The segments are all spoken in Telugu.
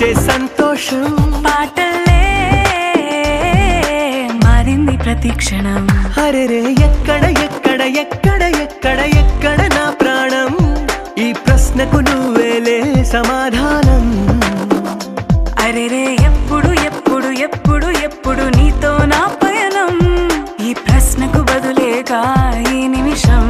వచ్చే సంతోషం పాటలే మారింది ప్రతి క్షణం. అరెరే ఎక్కడ ఎక్కడ ఎక్కడ ఎక్కడ ఎక్కడ నా ప్రాణం, ఈ ప్రశ్నకు నువ్వేలే సమాధానం. అరెరే ఎప్పుడు ఎప్పుడు ఎప్పుడు ఎప్పుడు నీతో నా పయనం, ఈ ప్రశ్నకు బదులేగా ఈ నిమిషం.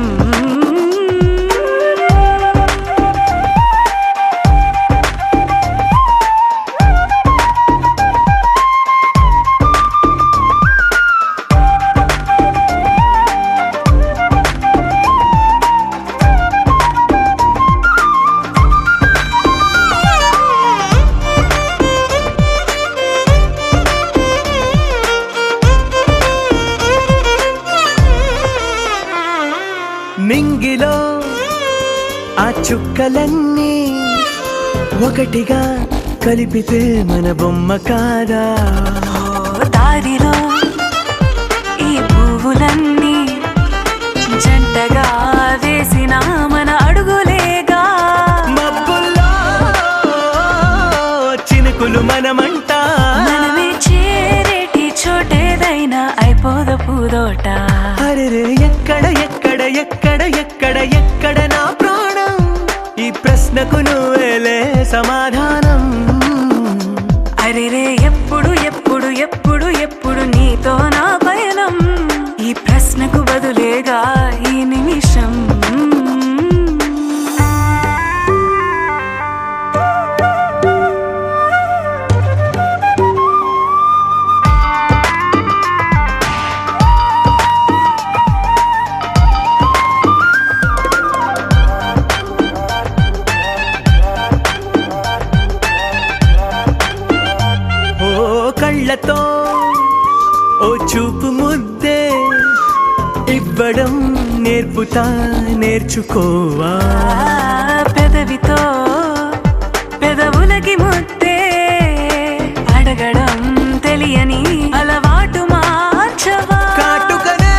మింగిలో ఆ చుక్కలన్నీ ఒకటిగా కలిపితే మన బొమ్మ కాదా. దారిలో ఈ పువ్వులన్నీ జంటగా వేసిన మన అడుగులేగా. మబ్బుల్లో చినుకులు మనమంట, మనమే చేరేటి చోటేదైనా అయిపోద పూదోట. అరెరే ఎక్కడ ఎక్కడ ఎక్కడ ఎక్కడ ఎక్కడ నా ప్రాణం, ఈ ప్రశ్నకు నువ్వేలే సమాధానం. అరెరే ఎప్పుడు ఎప్పుడు ఎప్పుడు ఎప్పుడు నీతో నా పయనం, ఈ ప్రశ్నకు బదులేగా ఈ నిమిషం. కళ్ళతో ఓ చూపు ముద్దే ఇవ్వడం నేర్పుతా, నేర్చుకోవా. పెదవితో పెదవులకి ముద్దే అడగడం తెలియని అలవాటు మార్చవా. కాటుకనే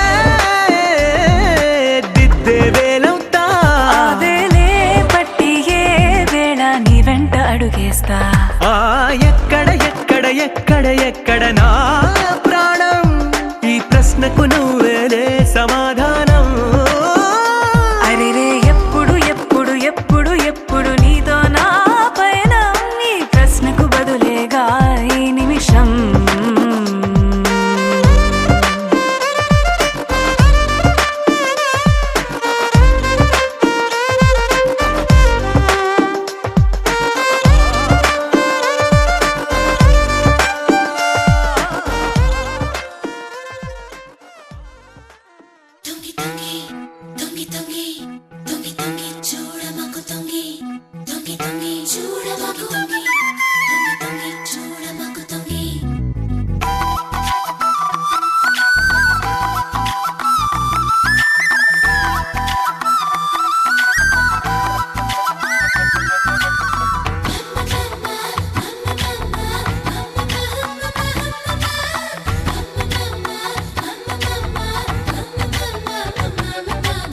దిద్దే వేలవుతా, ఆ వేలే పట్టి ఏ వేళ నీ వెంట అడుగేస్తా. ఎక్కడ ఎక్కడ ఎక్కడ ఎక్కడ నా ప్రాణం, ఈ ప్రశ్నకు నువ్వేలే సమాధానం. అరెరే ఎప్పుడు ఎప్పుడు ఎప్పుడు ఎప్పుడు నీతో నా పైన, ఈ ప్రశ్నకు బదులేగా ఈ నిమిషం.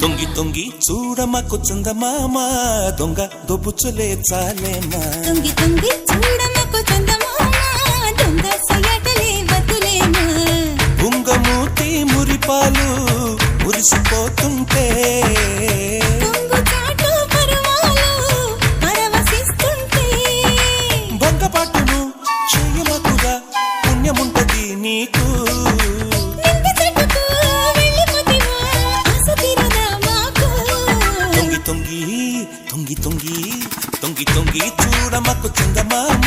తొంగి తొంగి చూడమకు చందమామ, దొంగ దొబ్బుచులే చాలేమా. తొంగి తొంగి చూడమకు చందమామ, దొంగ సయటలే వదులేమా. బుంగమూతి మురిపాలు మురిసిపోతుంటే, కొంగు చాటు పరువాలు పరవశిస్తుంటే, బొంగపాటును చేయమకుగా పుణ్యముంటది నీకు. నింగి చెట్టుకు వెళ్ళిపోతివా, ఆశ తీరదా మాకు. తొంగి తొంగి తొంగి తొంగి తొంగి తొంగి చూడమకు చందమామ,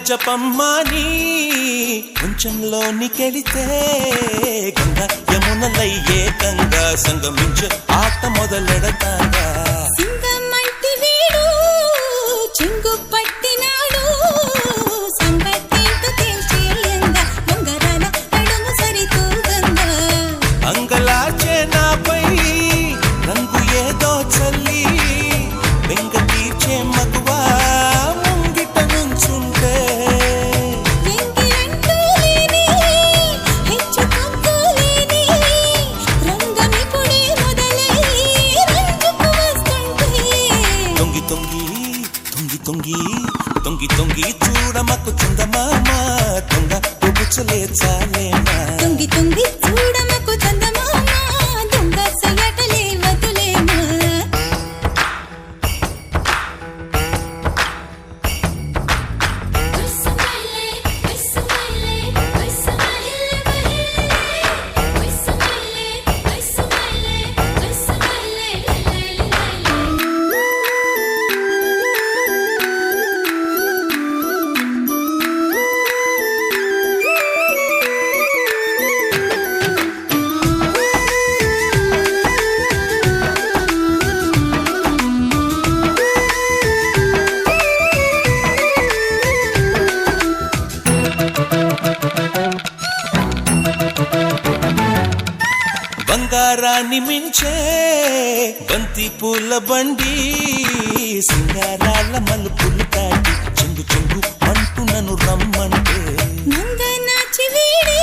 జపమ్మాని కొంచెంలోనికెళితే గంగా యమునలై ఏకంగా సంగమించే ఆట మొదలెడతాగా సింగమంటి వీడు చెంగు పట్టినాడు సంగతేంటో తేల్చేయంగా ఉంగరాల నడుము సరితూగంగా అంగలాచే నాపై రంగు ఏదో చల్లి బెంగ తీర్చే మగువా ముంగిట నుంచుంటే ఎంగిలంటూ లేని హెచ్చు తక్కువ లేని రంగమిప్పుడే మొదలై రంగుకు వస్తుంటే తొంగి తొంగి తొంగి తొంగి తొంగి తొంగి చూడమకు చందమామ దొంగ పొగుచలే చాలేనా తొంగి తొంగి చూడమకు చందమామ దొంగ సయటలే వదులేనా బంగారాన్ని మించే బంతి పూల బండి సింగారాల మలుపులు దాటి చెంగు చెంగు అంటూ నన్ను రమ్మంటే నంగ నాచి వీడే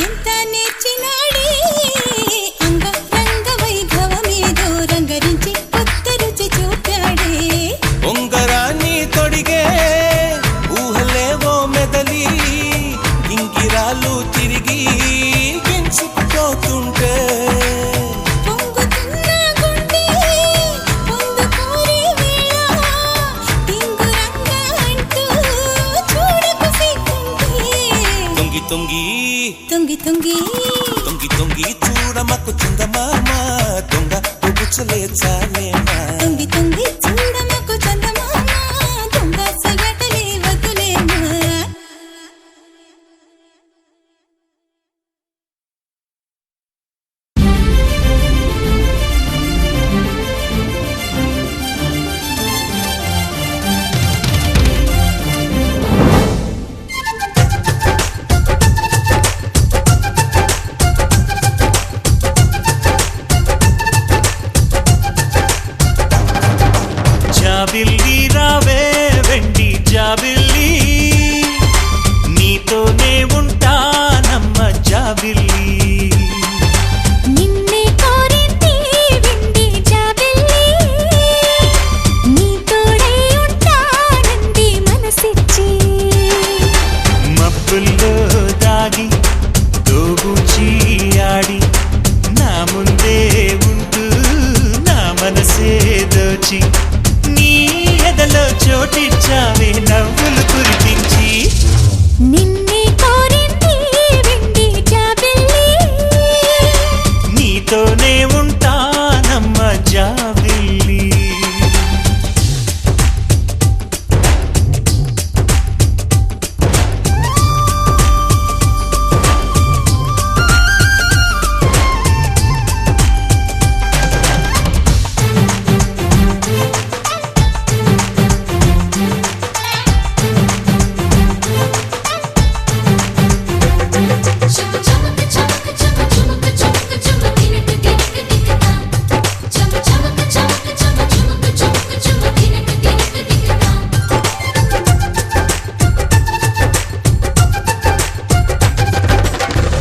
ఎంత నేర్చినాడే అంగ రంగ వైభవమేదో రంగరించి కొత్త రుచి చూపాడే ఉంగరాన్ని తొడిగే ఊహలేవో మెదలి ఇంగిరాలు తిరిగి గించుకుపోతుంటే పొంగుతున్న గుండె పొందుకోరే వేళ టింగురంగ అంటూ చూడకు సిగ్గుంటే తొంగి తొంగి తొంగి తొంగి తొంగి తొంగి చూడమకు చందమామ దొంగ పొగుచలే చాలేనా తొంగి తొంగి చూడమకు చందమామ దొంగ సయటలే వదులేనా జాబిల్లి రావే వెండి జాబిల్లి నీతోనే ఉంటానమ్మ జాబిల్లి నిన్నే కోరింది వెండి జాబిల్లి నీ తోడై ఉంటానంది మనసిచ్చి మబ్బుల్లో దాగి దోబూచి ఆడి నా ముందే ఉంటూ నా మనసే దోచి నీ ఎదలో చోటిచ్చావే నవ్వులు కురిపించి నిన్నే కోరింది వెండి జాబిల్లి నీతోనే ఉంటానమ్మ జాబిల్లి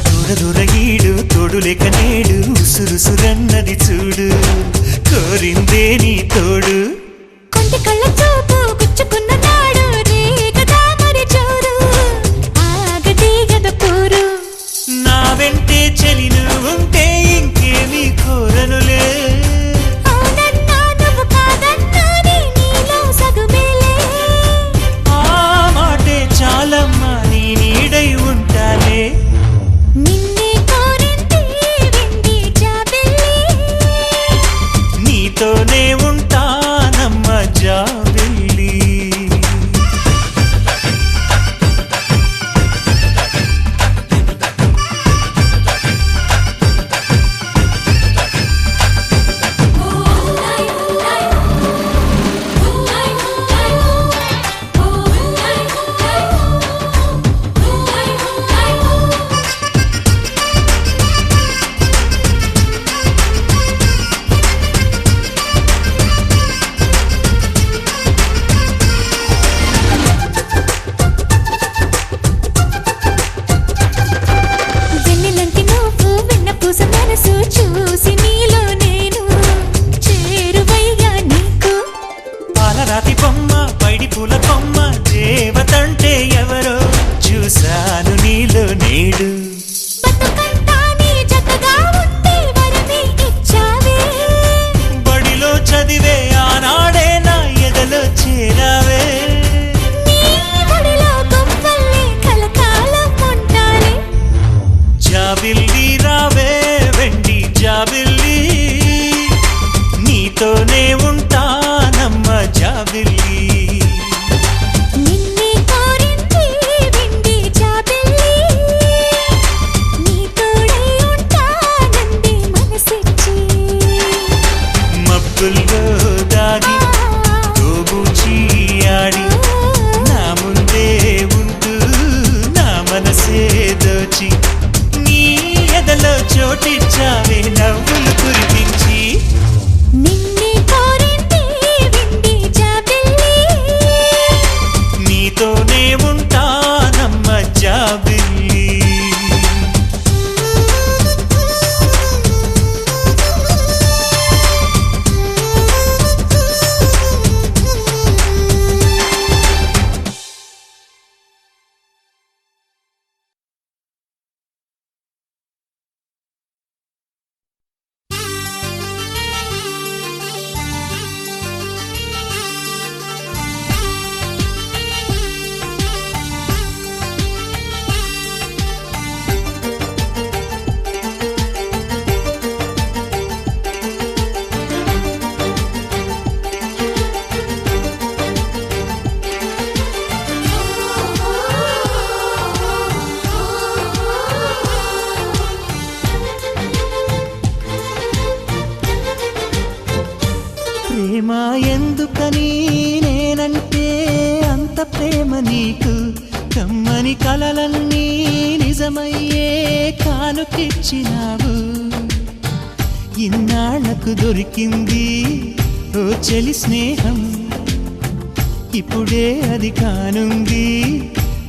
దూరదూరగీడు తోడులేక నేడు ఉసురుసురన్నది చూడు కోరిందే నీ తోడు కొంటి కళ్ళ చూపు గుచ్చుకున్న నాడు రేగదా మరి చోరు ఆగది గద పోరు నా వెంటే చెలి ఉంటే ఇంకేమీ కోరనులే అవునన్నా నువ్వు కాదన్నా నీలో సగుమేలే ఆ మాటే చాలమ్మా నీ నీడై ఉంటాలే నిన్నే కోరింది వెండి జాబిల్లి నీతోనే ఉంటానమ్మ జాబిల్లి పువ్వుల్లో దాగి గోబూచి ఆడి నా ముందే ఉంటూ నా మనసే దోచి నీ ఎదలో చోటిచ్చావే నవ్వులు కురిపించి నిన్నే కోరింది వెండి జాబిల్లి నీతోనే ఉంటానమ్మ జాబిల్లి ప్రేమ ఎందుకని నేనంటే అంత ప్రేమ నీకు కమ్మని కలలన్నీ నిజమయ్యే కానుకిచ్చినావు ఇన్నాళ్లకు దొరికింది ఓ చెలి స్నేహం ఇప్పుడే అది కానుంది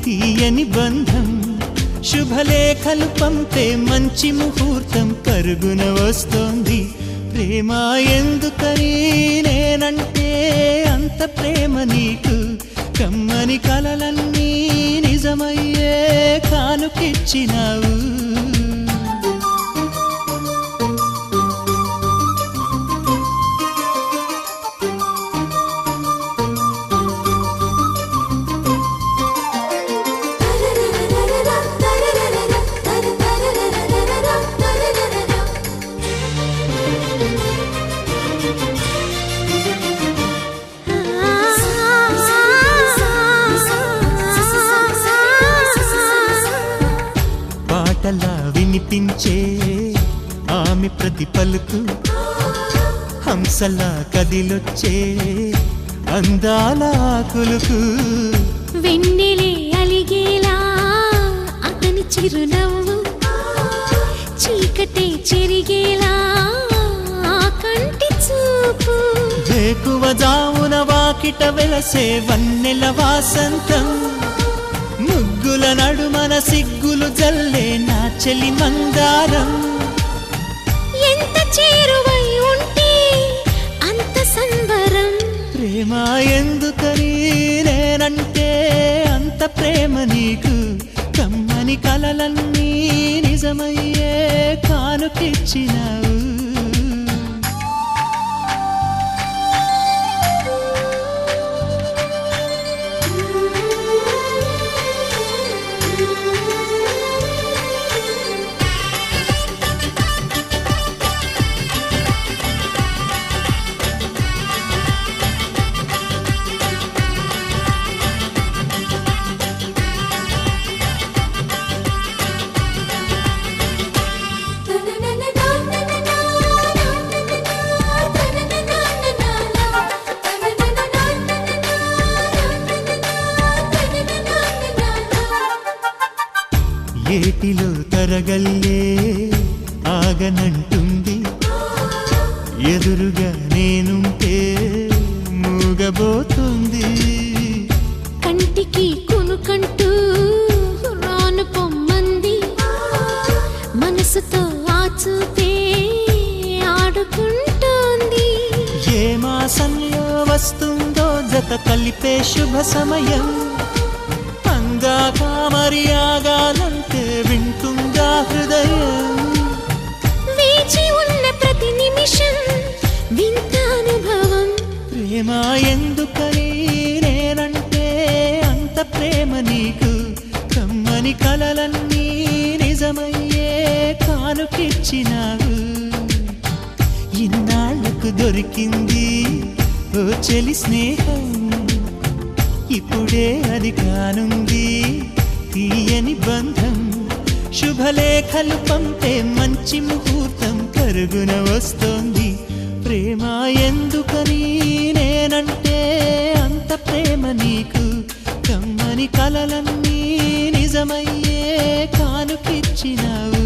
తీయని బంధం శుభలేఖలు పంపే మంచి ముహూర్తం పరుగున వస్తోంది ప్రేమ ఎందుకని నేనంటే అంత ప్రేమ నీకు కమ్మని కలలన్నీ నిజమయ్యే కానుకిచ్చినావు పాటలా వినిపించే ఆమె ప్రతి పలుకు హంసలా కదిలొచ్చే అందాల కులుకు వెన్నెలే అలిగేలా అతని చిరునవ్వు చీకటే చెరిగేలా ఆ కంటి చూపు వేకువ జామున వాకిట వెలసే వన్నెల వాసంతం ముగ్గుల నడుమన సిగ్గులు జల్లే నా చెలి మందారం ఎంత చేరువై ఉంటే అంత సంబరం ప్రేమ ఎందుకని నేనంటే అంత ప్రేమ నీకు కమ్మని కలలన్నీ నిజమయ్యే కానుకిచ్చినావు ఏటిలో తరగల్లే ఆగనంటుంది ఎదురుగా నేనుంటే మూగబోతుంది కంటికి కునుకంటూ రాను పొమ్మంది మనసుతో ఆచూపే ఆడుకుంటోంది ఏ మాసంలో వస్తుందో జత కలిపే శుభ సమయం అందాక మరి ఆగాలంటే వింటుందా హృదయం వేచి ఉన్న ప్రతి నిమిషం వింత అనుభవం ప్రేమ ఎందుకని నేనంటే అంత ప్రేమ నీకు కమ్మని కలలన్నీ నిజమయ్యే కానుకిచ్చినావు ఇన్నాళ్లకు దొరికింది ఓ చెలి స్నేహం ఇప్పుడే అది కానుంది తీయని బంధం శుభలేఖలు పంపే మంచి ముహూర్తం పరుగున వస్తోంది ప్రేమ నీకు కమ్మని కలలన్నీ నిజమయ్యే కానుకిచ్చినావు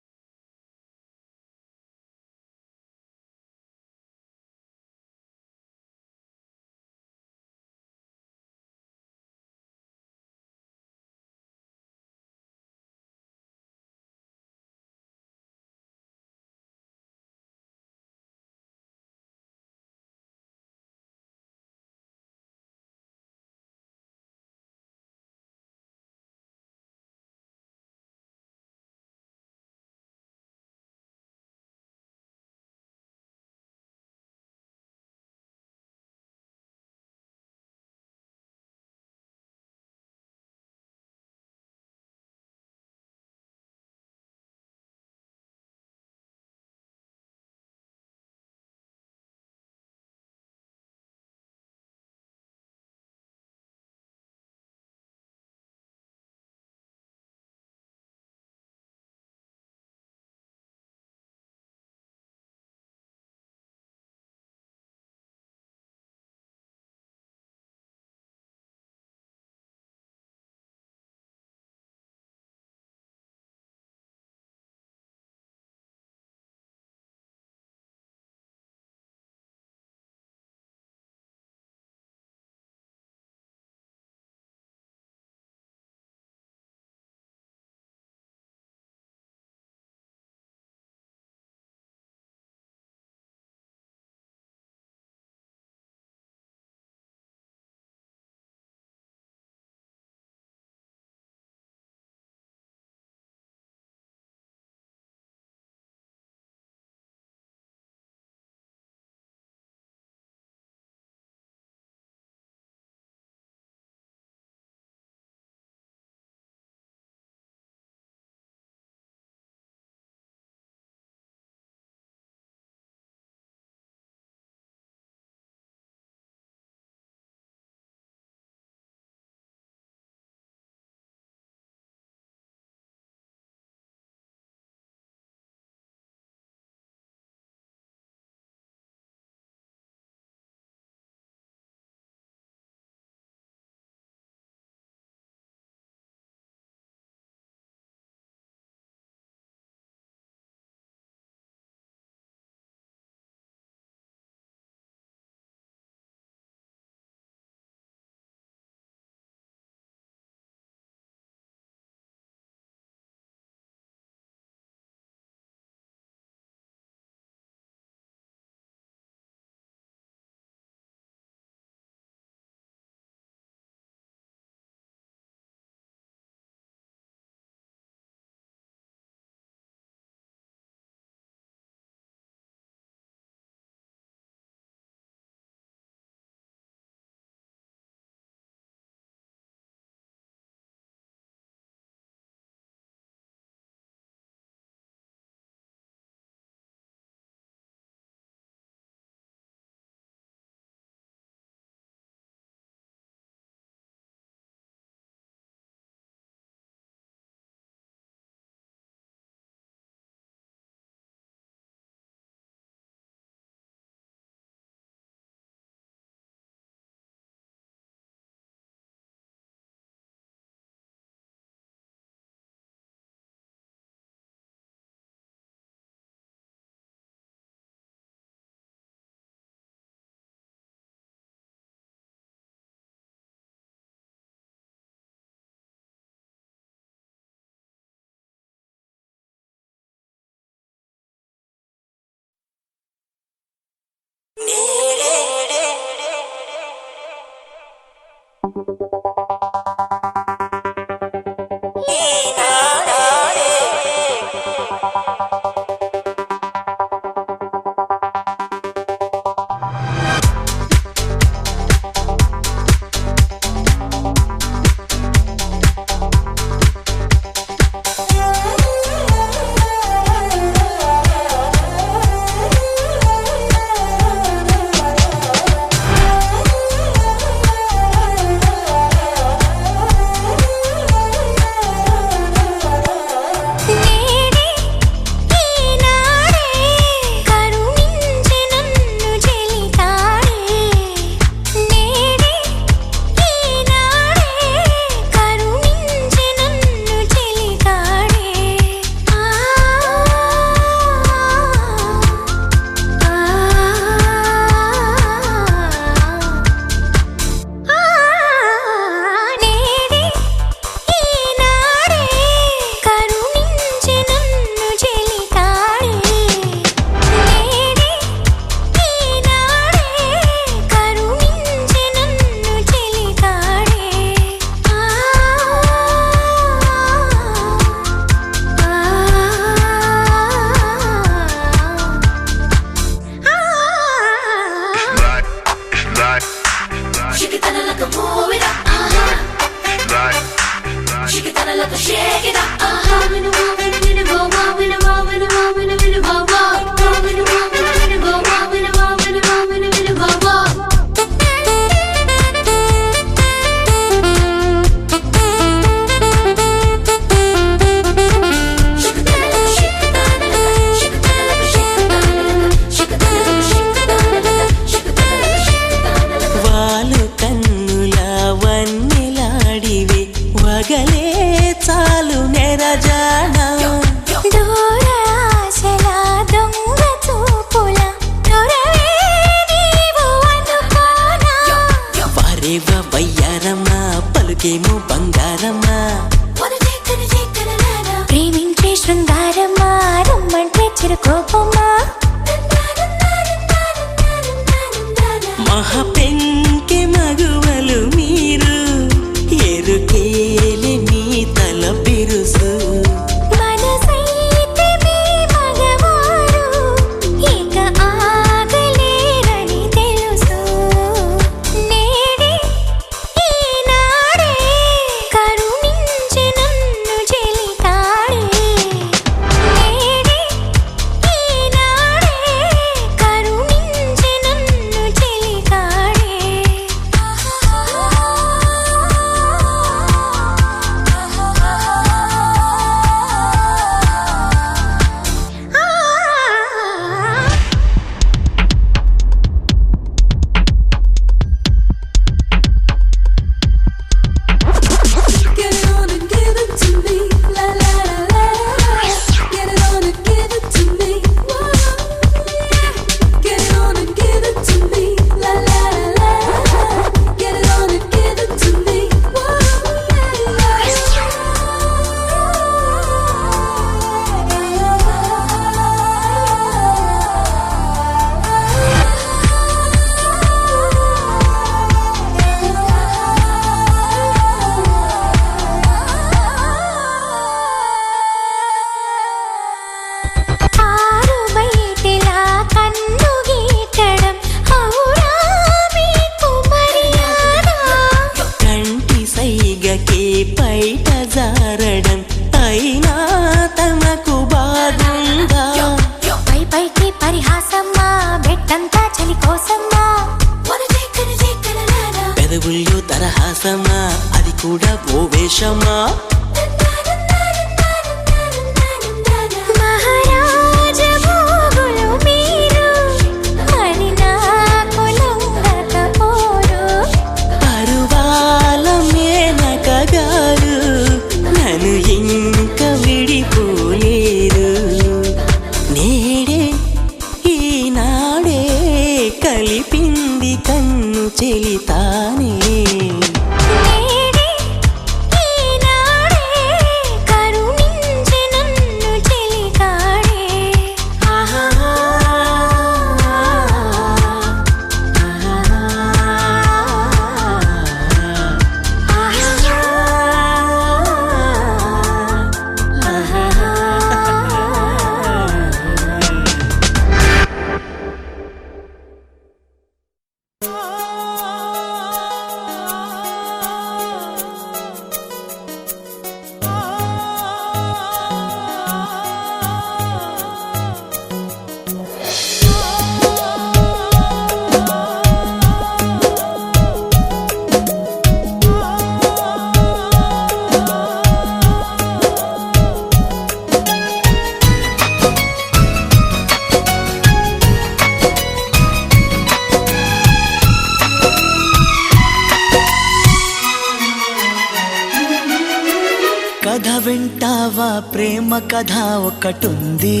ప్రేమ కథ ఒకటుంది,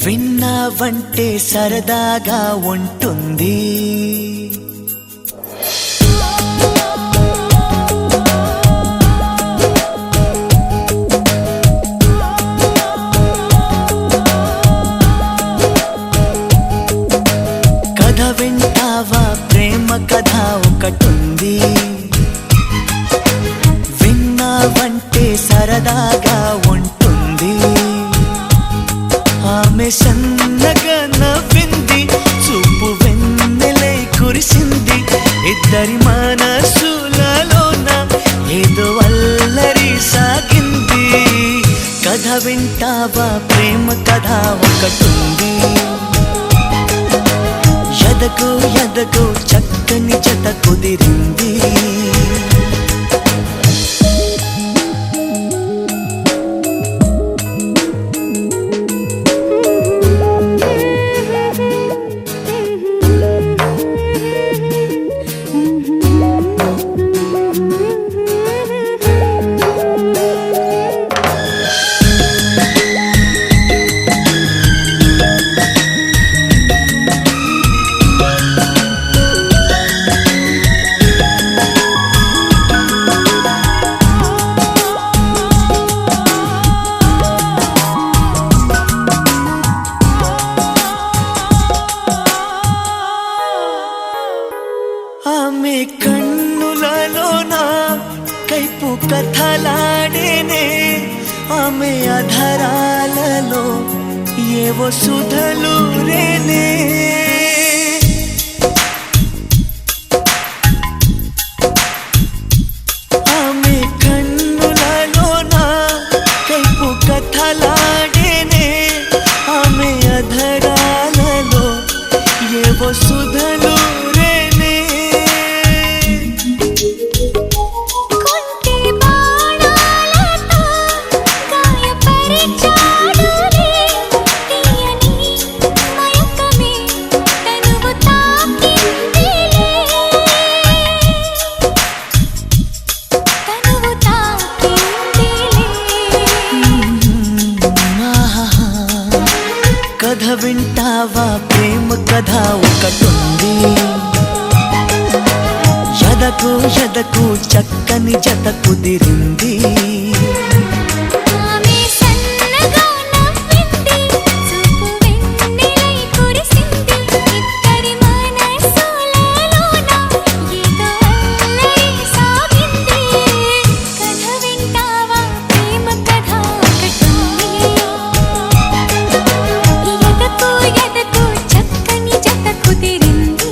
విన్నావంటే సరదాగా ఉంటుంది. కథ వింటావా ప్రేమ కథ ఒకటుంది, విన్నావంటే సరదాగా ఉంటుంది. ఆమె సన్నగా నవ్వింది, చూపు వెన్నెలై కురిసింది. ఇద్దరి మనసులలోన ఏదో అల్లరి సాగింది. కథ వింటావా ప్రేమ కథ ఒకటుంది, ఎదకు ఎదకు చక్కని జత కుదిరింది. ఆమె కన్నులలోన కైపు కథలాడేనే, ఆమె అధరాలలో ఏవో సుధలు రేనే. ఆమె కన్నులలోన కైపు కథలాడేనే, ఆమె అధరాలలో ఏవో సుధలు రేనే. కొంటె బాణాలతో గాయపరిచాడులే, తీయని మయకమే తనువు తాకిందిలే, తనువు తాకిందిలే. ఆహాహా. కథ వింటావా ప్రేమ కథ ఒకటుంది, ఎదకు ఎదకు చక్కని జత కుదిరింది. ఆమె సన్నగా నవ్వింది, చూపు వెన్నెలై కురిసింది. ఇద్దరి మనసులలోన ఏదో అల్లరి సాగింది. కథ వింటావా ప్రేమ కథ ఒకటుంది, ఎదకు ఎదకు చక్కని జత కుదిరింది.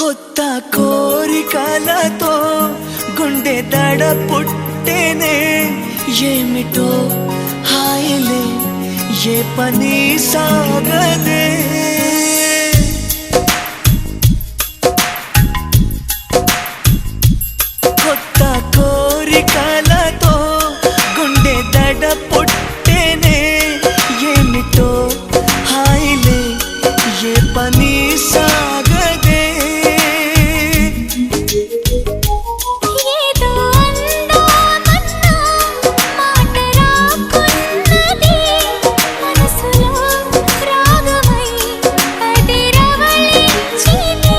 కొత్త కోరికలతో గుండె దడ పుట్టేనే, ఏమిటో హాయిలే ఏ పని సాగదే. కొత్త కోరికలతో గుండె దడ పుట్టేనే, ఏమిటో హాయిలే ఏ పని సాగదే. ఏదో అందామన్నా మాట రాకున్నది, మనసులో రాగమై అది రవళించింది.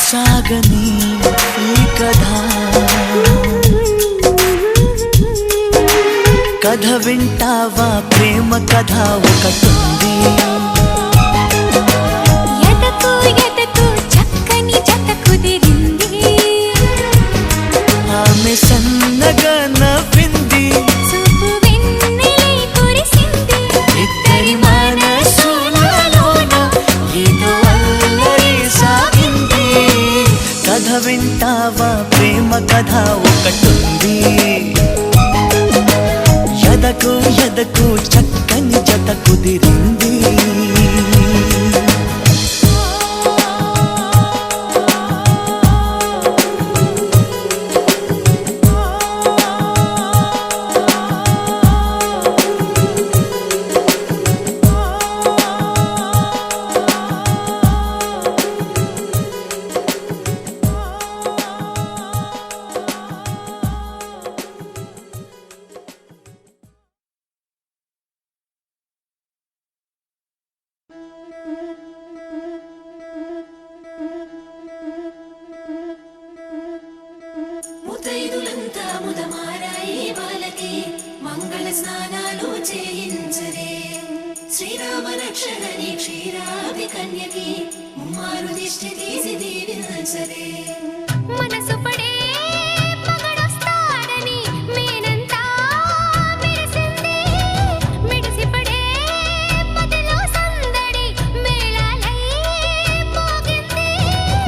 సాగని ఈ కథ, కథ వింటావా ప్రేమ కథ ఒకటుంది, ఎదకు ఎదకు చక్కని జత కుదిరింది. ఆమె సన్నగా కథ ఒకటుంది ఎదకు ఎదకు చక్కని జత కుదిరింది ముతైదులంతా ముదమారాయి బాలకి మంగళ స్నానాలు చేయించరే శ్రీరామ రక్షణని క్షీరాది కన్యకి ముమ్మారు దిష్టి తీసి దీవించరే మనసు పడే మగడొస్తాడని మేనంతా మెరిసింది మిడిసి పడే మదిలో సందడి మేళాలై మోగింది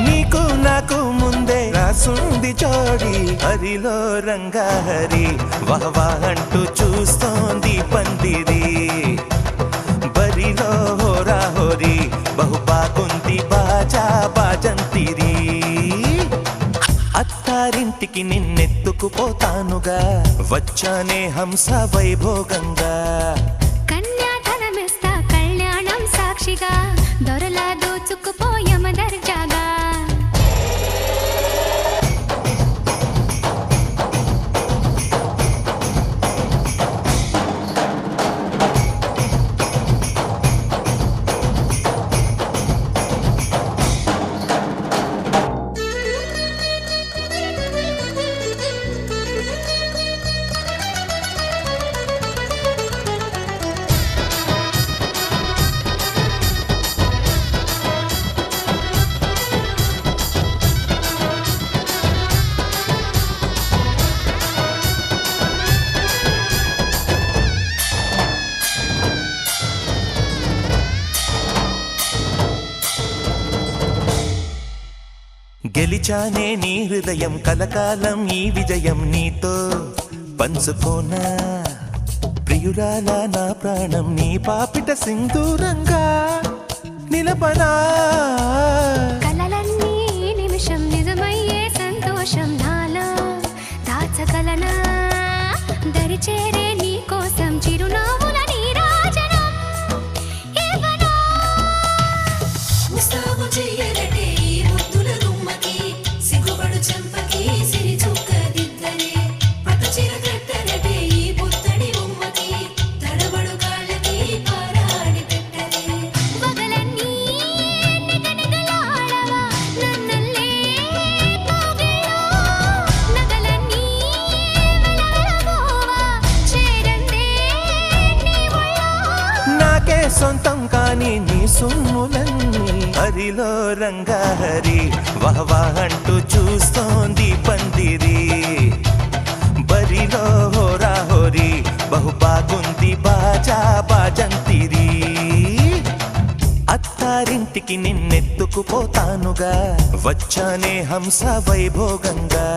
నీకు నాకు ముందే రాసుంది జోడి హరిలో రంగా హరి వహవా అంటూ చూస్తోంది పందిరి బరిలో హోరా హోరి బహు బాగుంది బాజా బాజంతిరి అత్తారింటికి నిన్నెత్తుకుపోతానుగా వచ్చానే హంస వైభోగంగా కన్యాధనమిస్తా కళ్యాణం సాక్షిగా దొరలా దోచుకుపోయమ దర్జాగా గెలిచానే నీ హృదయం కలకాలం ఈ విజయం నీతో పంచుకోనా ప్రియురాల నా ప్రాణం నీ పాపిట సింధూరంగా నిలబనా కలలన్నీ నిమిషం నిజమయ్యే సంతోషం నాలో దాచగలనా దరిచేరే నీ కోసం చిరునవ్వుల నీరాజనం ఇవ్వనా ముస్తాబు చెయ్యరటే ఈ ముద్దుల గుమ్మకి సిగ్గుపడు చెంపకి సిరి చుక్క దిద్దరే పట్టు చీర కట్టరటే ఈ పుత్తడి బొమ్మకి తడబడు కాళ్ళకి పారాడి పెట్టరే పగలన్నీ నిగనిగలాడవా నన్నల్లే పోగేలో నగలన్నీ వెలవెలబోవా చేరందే నీ ఒళ్ళో నాకే సొంతం కాని నీ సొమ్ములన్నీ హరిలో రంగా హరి వహవా అంటూ చూస్తోంది పందిరి బరిలో హోరా హోరి బహు బాగుంది బాజా బాజంతిరి అత్తారింటికి నిన్నెత్తుకుపోతానుగా వచ్చానే హంస వైభోగంగా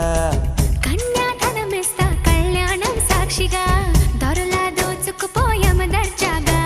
కన్యాధనమిస్తా కళ్యాణం సాక్షిగా దొరలా దోచుకుపోయమ దర్జాగా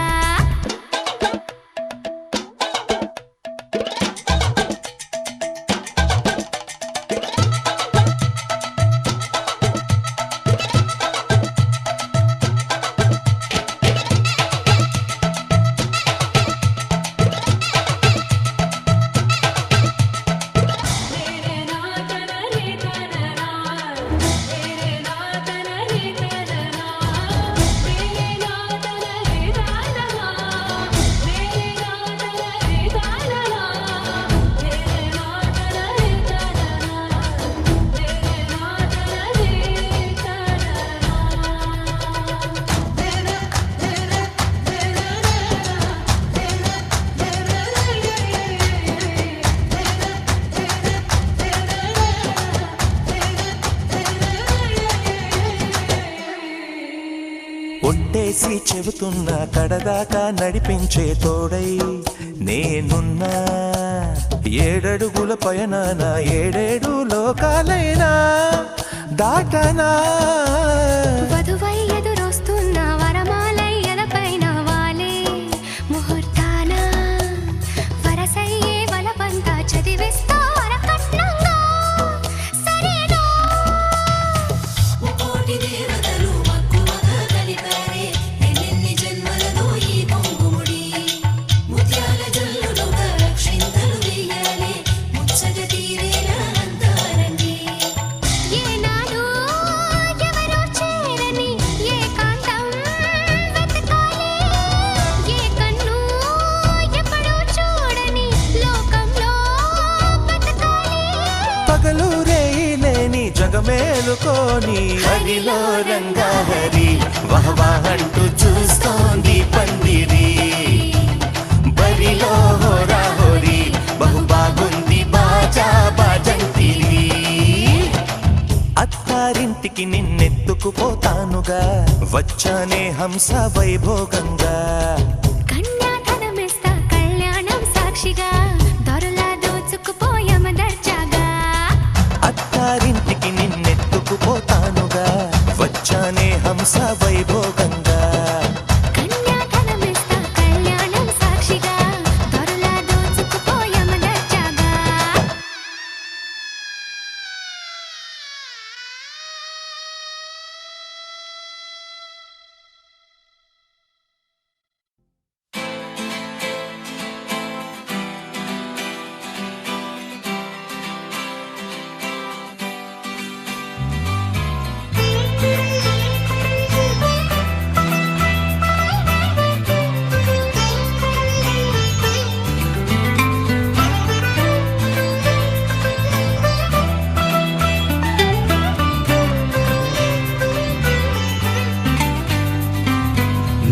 ఒట్టేసి చెబుతున్నా కడదాకా నడిపించే తోడై నేనున్నా ఏడడుగుల పయనాన ఏడేడు లోకాలైనా దాటనా వధువై ఎదురొస్తున్న వరమాలై ఎలపైన వాలే ముహూర్తాన వరసయ్యే వలపంతా చదివిస్తా వరకట్నంగా సరేనా ముకోటి దేవతలు మక్కువగా కలిపారే ఎన్నెన్ని జన్మలలో ఈ పొంగుముడి ముత్యాల జల్లులుగా అక్షింతలు వేయాలి ముచ్చట తీరేలా అంతారండి ఏనాడు ఎవరో చేరని ఏకాంతం వెతకాలి ఏ కన్ను ఎప్పుడూ చూడని లోకంలో బతకాలి పగలు రేయి లేని జగమేలుకోని హరిలో రంగాహరి వహవా అంటూ చూస్తోంది పందిరి బరిలో హోరా హోరి బహు బాగుంది బాజా బాజంతిరి అత్తారింటికి నిన్నెత్తుకుపోతానుగా వచ్చానే హంస వైభోగంగా కన్యాధనమిస్తా కళ్యాణం సాక్షిగా దొరలా దోచుకుపోయామ దర్జాగా అత్తారింటికి నిన్నెత్తుకుపోతానుగా వచ్చానే హంస వైభోగంగా కన్యాధనమిస్తా కళ్యాణం సాక్షిగా దొరలా దోచుకుపోయామ దర్జాగా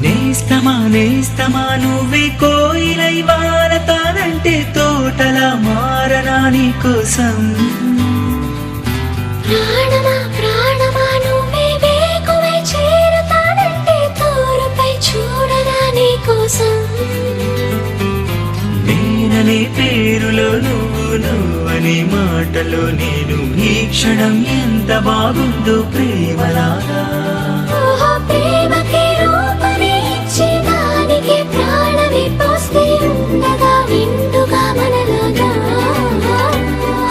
నేస్తమా నేస్తమా నువ్వే కోయిలై వారతానంటే తోటలా మారనా నీకోసం ప్రాణమా ప్రాణమా నువ్వే వేకువై చేరుతానంటే తోరుపై చూడనా నీకోసం నేననే పేరులో నువ్వనే మాటలో నేను ఈ క్షణం ఎంత బాగుందో ప్రేమలాగా ఓహో ప్రేమకి రూపమే ఇచ్చి దానికి ప్రాణమి పోస్తే ఉండగా విండుగా మనలాగా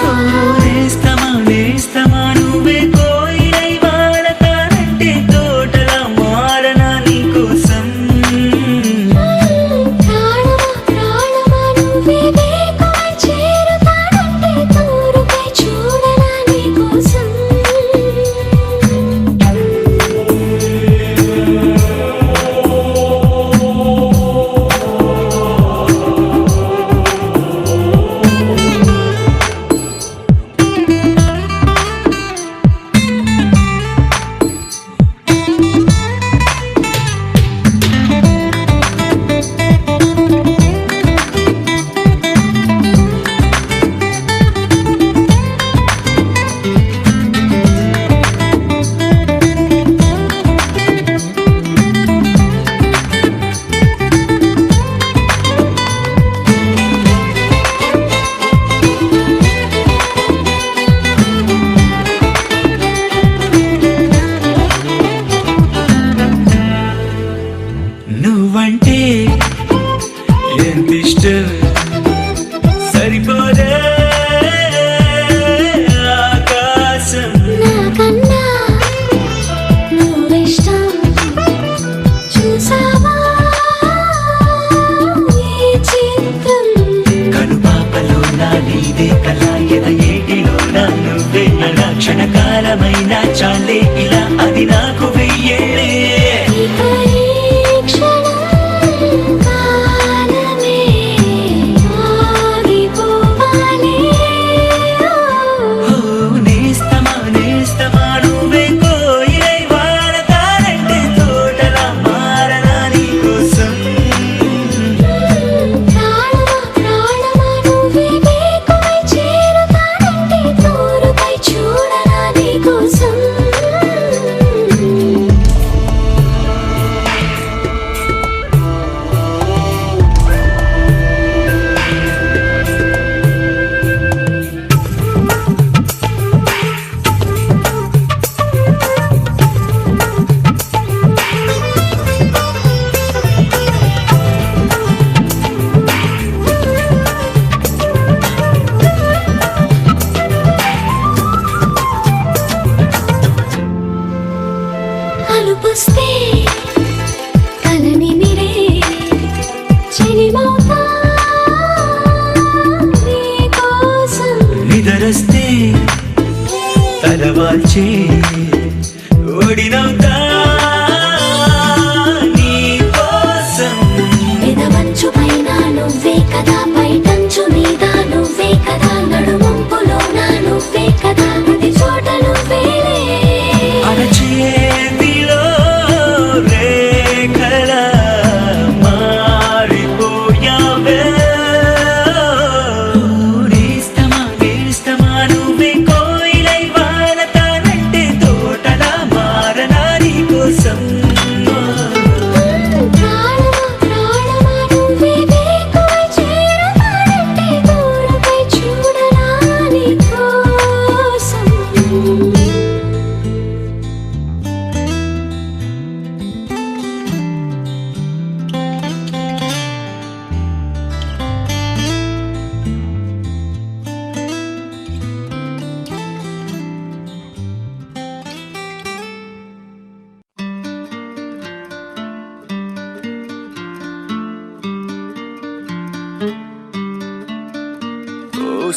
ఓ నేస్తమా నేస్తమా నువ్వే కోయిలై వారతానంటే తోటలా మారనా నీకోసం ప్రాణమా ప్రాణమా నువ్వే వేకువై చేరుతానంటే తోరుపై చూడనా నీకోసం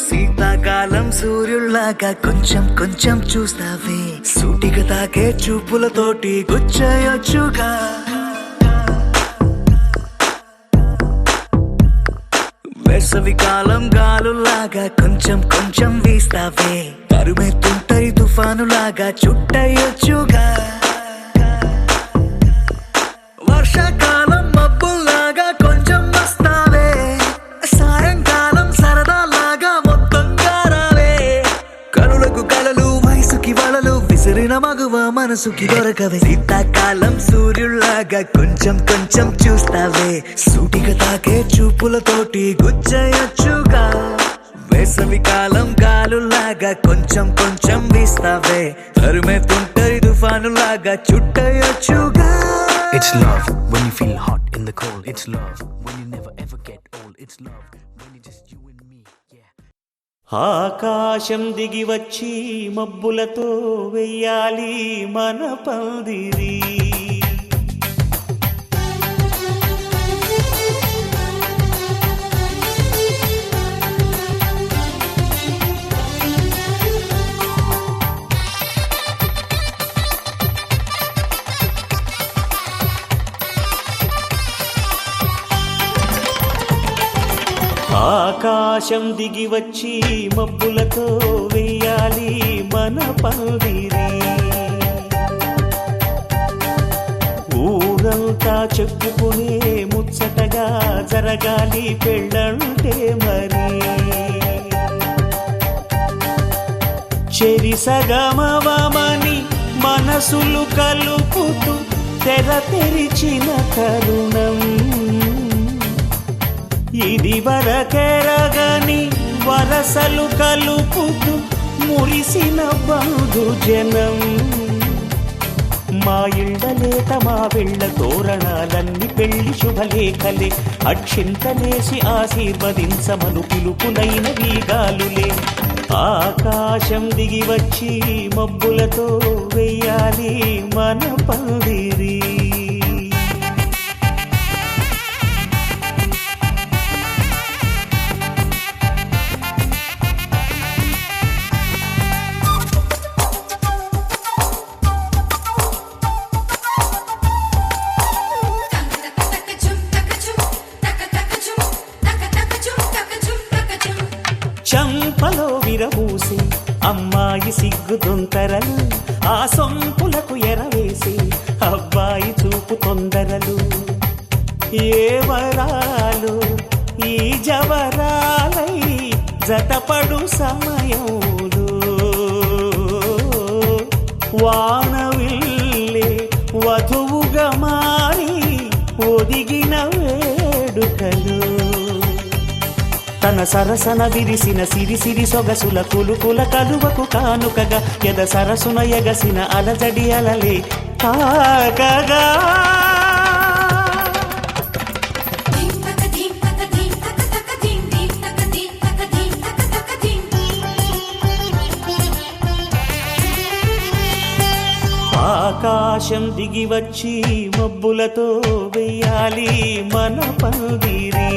శీతాకాలం సూర్యుల్లాగా కొంచెం కొంచెం చూస్తావే సూటిగా తాకే చూపులతోటి గుచ్చయొచ్చుగా వేసవికాలం గాలులాగా కొంచెం కొంచెం వీస్తావే తరుమెత్తుంటరి తుఫానులాగా చుట్టయొచ్చుగా వర్షాకాలం మబ్బుల్లాగా కొంచెం వస్తావే సాయంకాలం సరదాలాగా మొత్తంగా రావే కనులకు కలలు వయసుకి వలలు విసిరిన మగువ మనసుకి దొరకవే శీతాకాలం సూర్యుల్లాగా కొంచెం కొంచెం చూస్తావే సూటిగా తాకే చూపులతోటి గుచ్చయొచ్చుగా వేసవికాలం గాలులాగా కొంచెం కొంచెం వీస్తావే తరుమెత్తుంటరి తుఫానులాగా చుట్టయొచ్చుగా It's love when you feel hot in the cold. It's love when you never ever get old. It's love when it's just you and me. Yeah. ఆకాశం దిగి వచ్చి మబ్బులతో వెయ్యాలి మన పందిరి ఆకాశం దిగి వచ్చి మబ్బులతో వెయ్యాలి మన పందిరి ఊరంతా చెప్పుకునే ముచ్చటగా జరగాలి పెళ్ళంటే మరి చెరిసగమవమని మనసులు కలుపుతూ తెర తెరిచిన తరుణం ఇది వరకెరగని వరసలు కలుపుతూ మురిసిన బంధుజనం మా ఇళ్ళలేత మా వెళ్ళ తోరణాలన్నీ పెళ్లి శుభలేఖలే అక్షింతలేసి ఆశీర్వదించమను పిలుపులైన వీగాలులే ఆకాశం దిగి వచ్చి మబ్బులతో వెయ్యాలి మన పందిరి చంపలో విరబూసి అమ్మాయి సిగ్గుదొంతరలు ఆ సొంపులకు ఎరవేసి అబ్బాయి చూపు తొందరలు ఏ వరాలు ఈ జవరాలై జతపడు సమయంలో వానవిల్లే వధువుగా మారి ఒదిగిన వేడుకలు తన సరసన విరిసిన సిరిసిరి సొగసుల కులుకుల కలువకు కానుకగా ఎద సరసున ఎగసిన అలజడి అలలే తాకగా ఆకాశం దిగి వచ్చి మబ్బులతో వెయ్యాలి మన పందిరి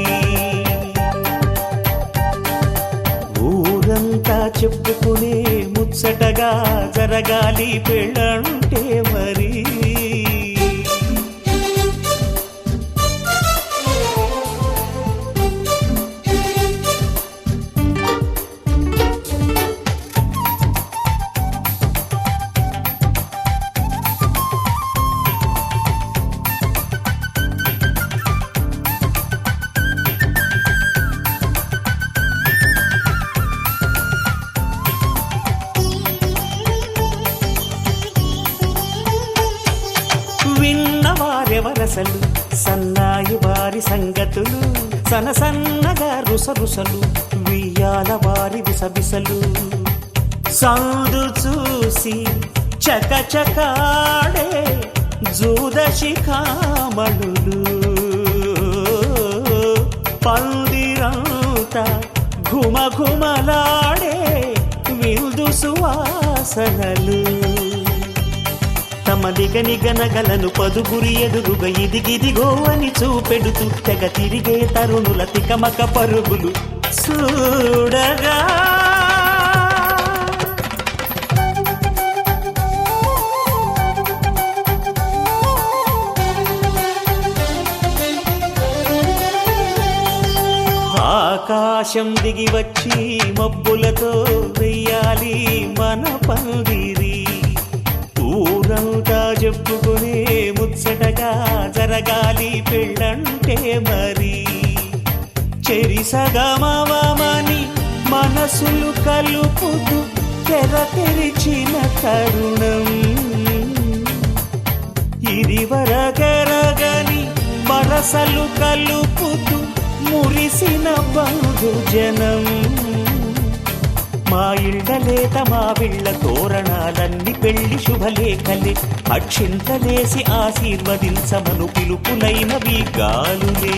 ఊరంతా చెప్పుకునే ముచ్చటగా జరగాలి పెళ్ళంటే మరి విన్నవారెవరసలు సన్నాయి వారి సంగతులు సనసన్నగా రుసరుసలు వియ్యాల వారి విసబిసలు సందు చూసి చకచకాడే జూదశిఖామణులు పందిరంతా ఘుమఘుమలాడే విందు సువాసనలు తమ నిగనగలను పదుగురి ఎదురుగా ఇదిగిదిగో అని చూపెడుతూ తెగ తిరిగే తరుణుల తికమక పరుగులు చూడగా ఆకాశం దిగి వచ్చి మబ్బులతో వెయ్యాలి మన పందిరి ఊరంతా చెప్పుకునే ముచ్చటగా జరగాలి పెళ్ళంటే మరి చెరిసగమవమని మనసులు కలుపుతూ తెర తెరిచిన తరుణం ఇది వరగరగని వరసలు కలుపుతూ మురిసిన బంధుజనం మా ఇళ్ళలేత మా విళ్ళ తోరణాలన్నీ పెళ్లి శుభలేఖలే అక్షింతలేసి ఆశీర్వదించమను పిలుపులైనవి గాలులే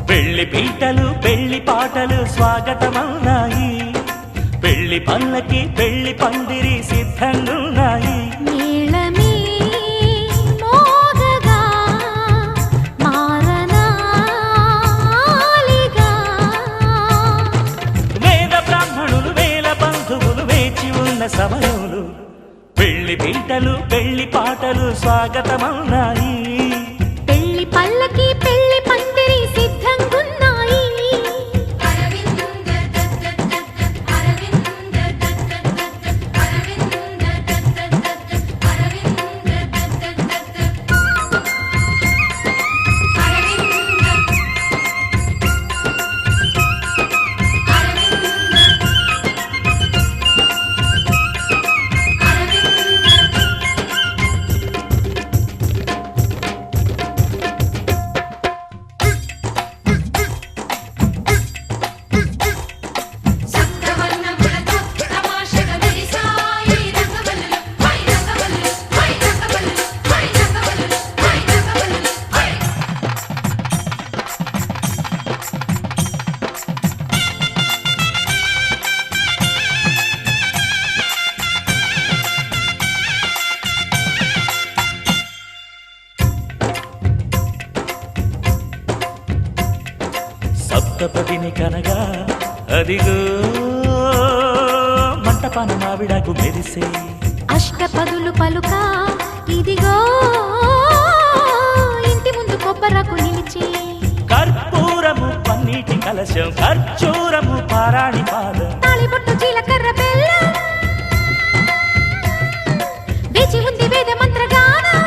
పెళ్లి పీటలు పెళ్లి పాటలు స్వాగతమవునాయి పెళ్లి పల్లకి పెళ్లి పందిరి సిద్ధంగున్నాయి నీళమే మోగగా మారనాలిగా వేద బ్రాహ్మణులు వేల బంధువులు వేచి ఉన్న సమయంలో పెళ్లి పీటలు పెళ్లి పాటలు స్వాగతమవునాయి పెళ్లి పల్లకి పెళ్లి పందిరి సిద్ధంగున్నాయి సప్తపదిని కనగా అదిగో మంటపాన మావిడాకు మెరిసే అష్టపదులు పలుక ఇదిగో ఇంటి ముందు కొబ్బరకు నిలిచి కర్పూరము పన్నీటి కలశం ఖర్జూరము పారాణి పాదం తాళిబొట్టు జీలకర్ర బెల్లం వేచి ఉంది వేద మంత్రగానం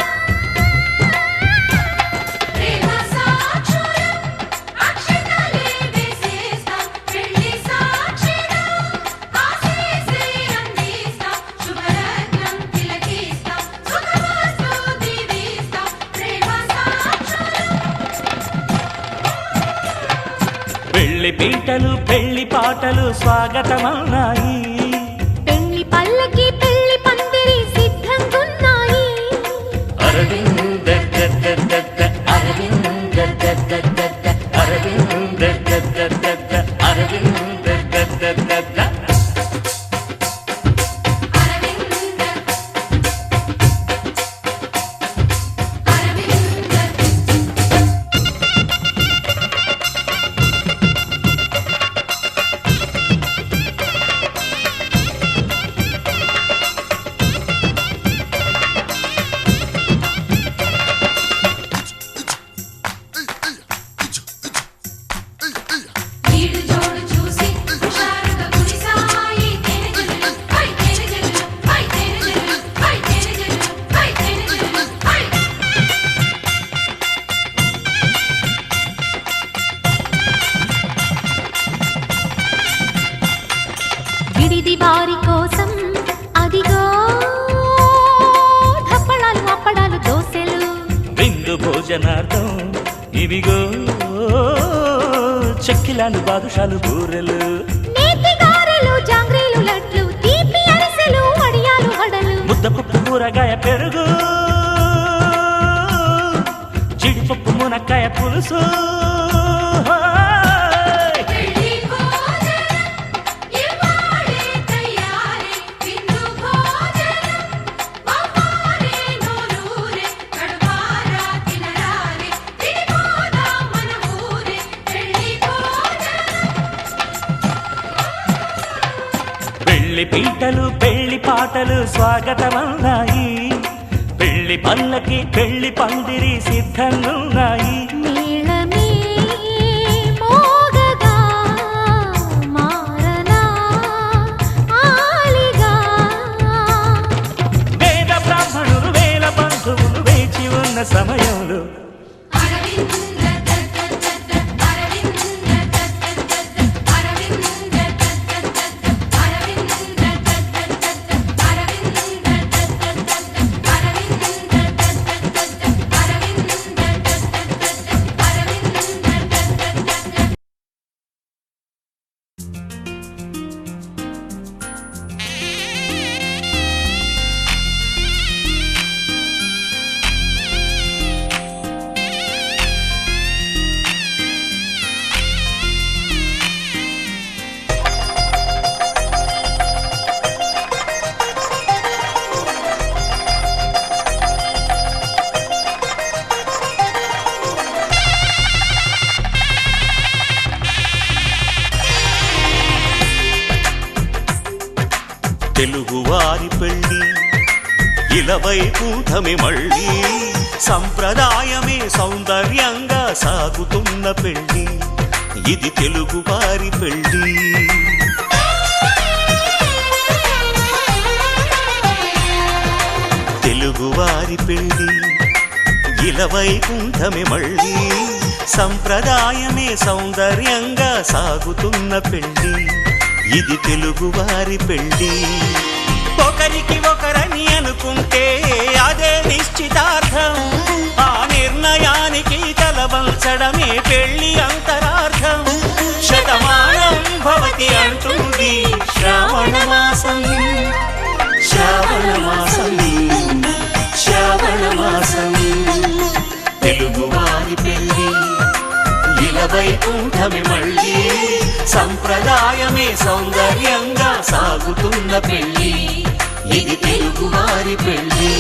పెళ్లి పీటలు పెళ్లి పాటలు స్వాగతమవునాయి పెళ్లి పల్లకి పెళ్లి పందిరి సిద్ధంగున్నాయి అరవింద అరవింద అరవింద అరవింద విడిది వారి కోసం అదిగో ధప్పడాలు అప్పడాలు దోసెలు విందు భోజనార్థం ఇవిగో చెక్కిలాలు బాదుషాలు బూరెలు నేతి గారెలు జాంగ్రీలు లడ్లు తీపి అరిసెలు వడియాలు వడలు ముద్దపప్పు కూరగాయ పెరుగు జీడిపప్పు మునక్కాయ పులుసు పెళ్లి పీటలు పెళ్లి పాటలు స్వాగతమన్నాయి పెళ్లి పల్లకి పెళ్లి పందిరి సిద్ధంగున్నాయి మేళమే మోగగా మారనా ఆలిగా వేద బ్రాహ్మణులు వేల బంధువులు వేచి ఉన్న సమయంలో తెలుగువారి పెళ్ళి ఇలవై కూటమి మళ్ళీ సంప్రదాయమే సౌందర్యంగా సాగుతున్న పెళ్ళి ఇది తెలుగువారి పెళ్ళి తెలుగువారి పెళ్ళి ఇలవై కూటమి మళ్ళీ సంప్రదాయమే సౌందర్యంగా సాగుతున్న పెళ్ళి ఇది తెలుగువారి పెళ్ళి ఒకరికి ఒకరని అనుకుంటే అదే నిశ్చితార్థం ఆ నిర్ణయానికి తలవంచడమే పెళ్లి అంతరార్థం శతమానం భవతి అంటుంది శ్రావణ మాసం శ్రావణ మాసం శ్రావణ మాసం తెలుగువారి పెళ్ళి ఇలవై కూటమి మళ్ళీ సంప్రదాయమే సౌందర్యంగా సాగుతున్న పెళ్ళి ఇది తెలుగువారి పెళ్ళి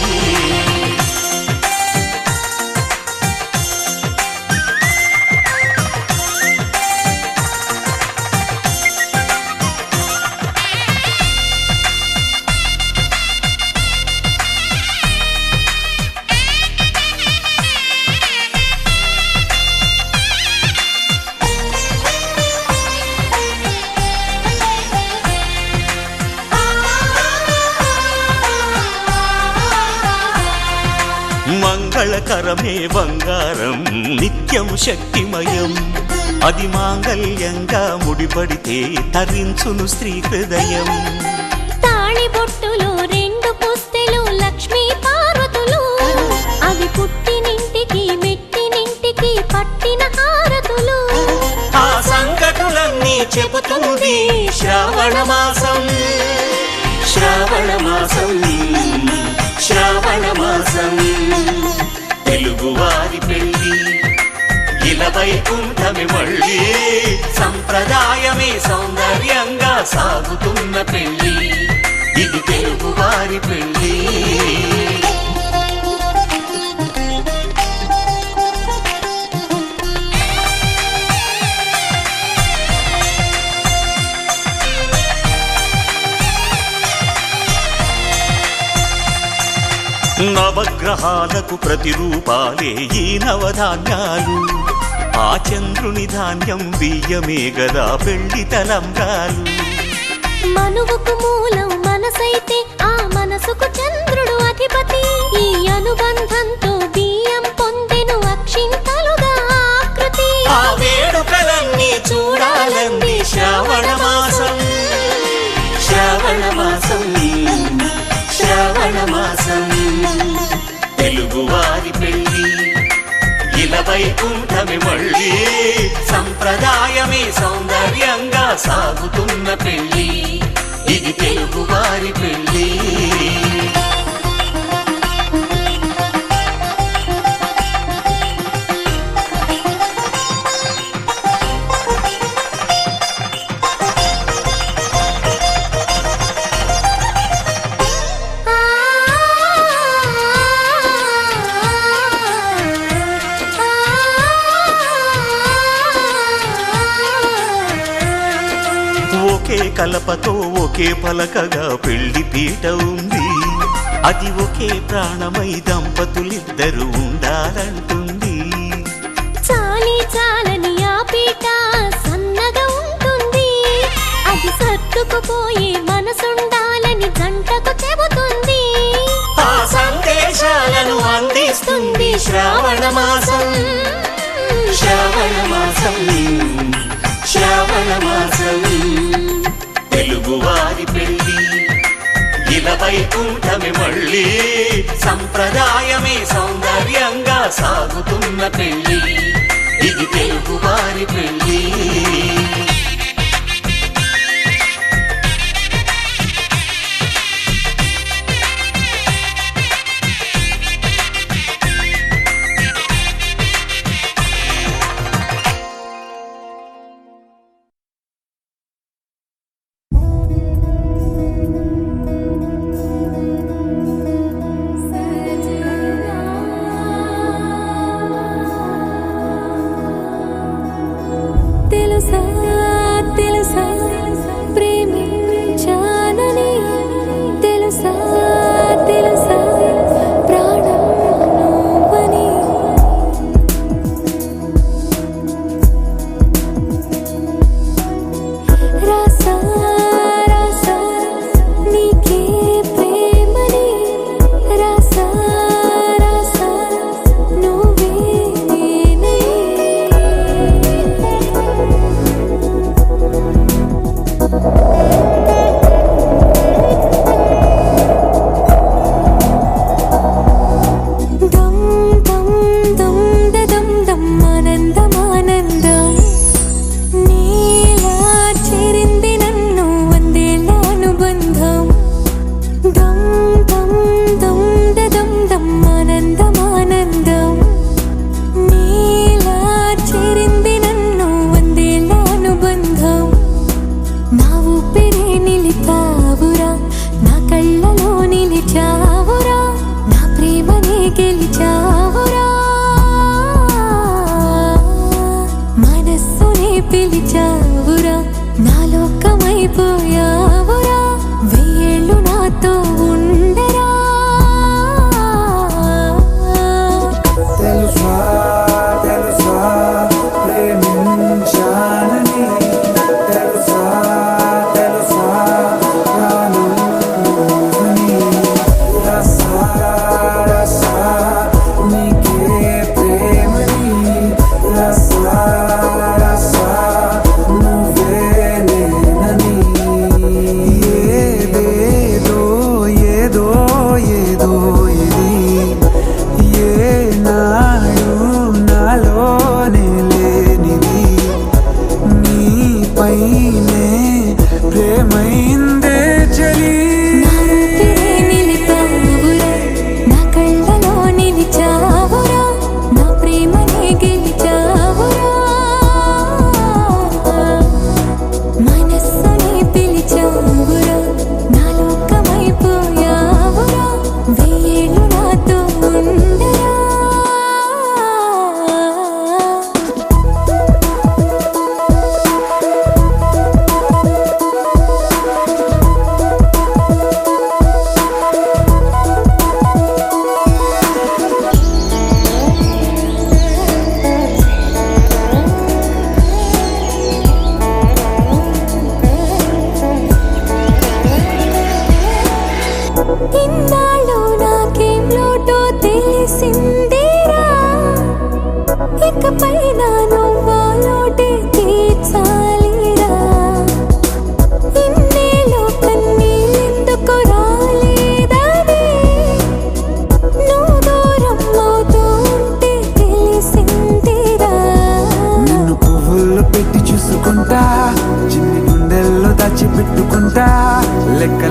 మంగళకరమే బంగారం నిత్యం శక్తిమయం అది మాంగళ్యంగా ముడిపడితే తరించును స్త్రీ హృదయం తాళిబొట్టులో రెండు పుస్తెలు లక్ష్మీ పార్వతులు అవి పుట్టినింటికి మెట్టినింటికి పట్టిన హారతులు ఆ సంకటులన్నీ చెబుతుంది శ్రావణ మాసం శ్రావణ మాసం శ్రావణ మాసం తెలుగువారి పెళ్ళి ఇలవై కూటమి మళ్ళీ సంప్రదాయమే సౌందర్యంగా సాగుతున్న పెళ్ళి ఇది తెలుగువారి పెళ్ళి నవగ్రహాలకు ప్రతిరూపాలే ఈ నవధాన్యాలు ఆ చంద్రుని ధాన్యం బియ్యమే గదా పెళ్లి తలంబ్రాలు మనువుకు మూలం మనసైతే ఆ మనసుకు చంద్రుడు అధిపతి ఈ అనుబంధంతో బియ్యం పొందెను అక్షింతలుగా ఆకృతి ఆ వేడుకలన్నీ చూడాలంది శ్రావణ మాసం శ్రావణ మాసం శ్రావణ మాసం తెలుగువారి పెళ్ళి ఇలా వైకుంఠమే మళ్ళీ సంప్రదాయమే సౌందర్యంగా సాగుతున్న పెళ్ళి ఇది తెలుగువారి పెళ్ళి ఒకే కలపతో ఒకే పలకగా పెళ్లి పీట ఉంది అది ఒకే ప్రాణమై దంపతులిద్దరూ ఉండాలంటుంది చాలి చాలని ఆ పీట సన్నగా ఉంటుంది అది సర్దుకుపోయే మనసుండాలని జంటకు చెబుతుంది ఆ సందేశాలను అందిస్తుంది శ్రావణ మాసం శ్రావణ మాసం శ్రావణ మాసం తెలుగువారి పెళ్ళి ఇలా వైకుంఠమే మళ్ళీ సంప్రదాయమే సౌందర్యంగా సాగుతున్న పెళ్ళి ఇది తెలుగువారి పెళ్ళి తెలుసా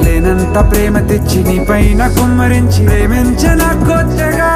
లేనంత ప్రేమ తెచ్చి నీ పైన కుమ్మరించి ప్రేమించన కొత్తగా